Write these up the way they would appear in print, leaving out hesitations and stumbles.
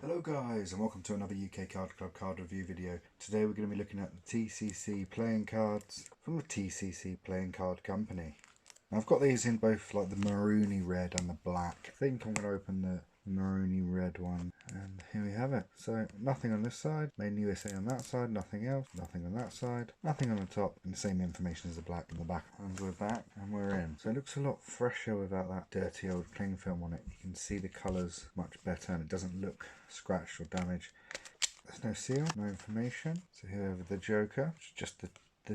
Hello guys, and welcome to another UK Card Club card review video. Today we're going to be looking at the TCC playing cards from the TCC Playing Card Company. Now I've got these in both like the maroony red and the black. I think I'm going to open the maroony red one, and here we have it. So nothing on this side, Made in USA on that side, nothing else, nothing on that side, nothing on the top, and the same information as the black on the back. And we're back and we're in. So it looks a lot fresher without that dirty old cling film on it. You can see the colours much better and it doesn't look scratched or damaged. There's no seal, no information. So here we have the Joker, which is just the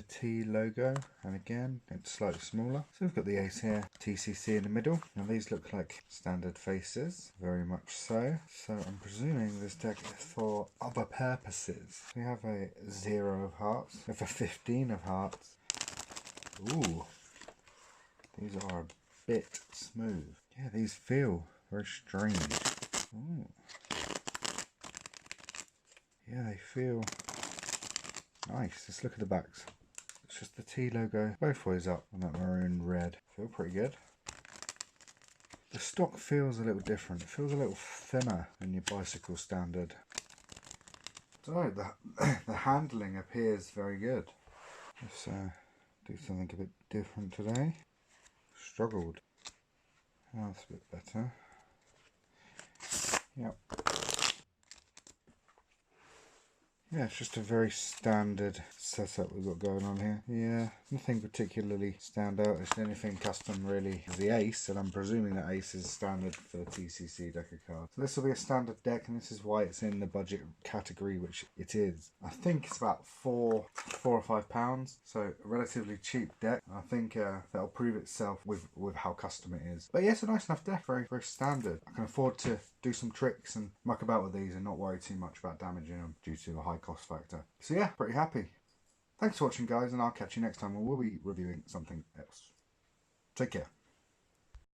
T logo, and again it's slightly smaller. So we've got the ace here, TCC in the middle. Now these look like standard faces, very much so. So I'm presuming this deck is for other purposes. We have a 0 of hearts, we have a 15 of hearts. Ooh, these are a bit smooth. Yeah, these feel very strange. Ooh. Yeah, they feel nice. Let's look at the backs. It's just the T logo both ways up on that maroon red. Feel pretty good. The stock feels a little different. It feels a little thinner than your bicycle standard. So the handling appears very good. Let's do something a bit different today. Struggled. Oh, that's a bit better. Yep. Yeah, it's just a very standard setup we've got going on here. Yeah, nothing particularly stand out. It's anything custom really is the ace, and I'm presuming that ace is standard for the TCC deck of cards. So this will be a standard deck, and this is why it's in the budget category, which it is. I think it's about £4 or £5, so a relatively cheap deck. I think that'll prove itself with how custom it is. But yeah, it's a nice enough deck, very, very standard. I can afford to do some tricks and muck about with these and not worry too much about damaging them due to the high cost factor. So yeah, pretty happy. Thanks for watching guys, and I'll catch you next time when we'll be reviewing something else. Take care.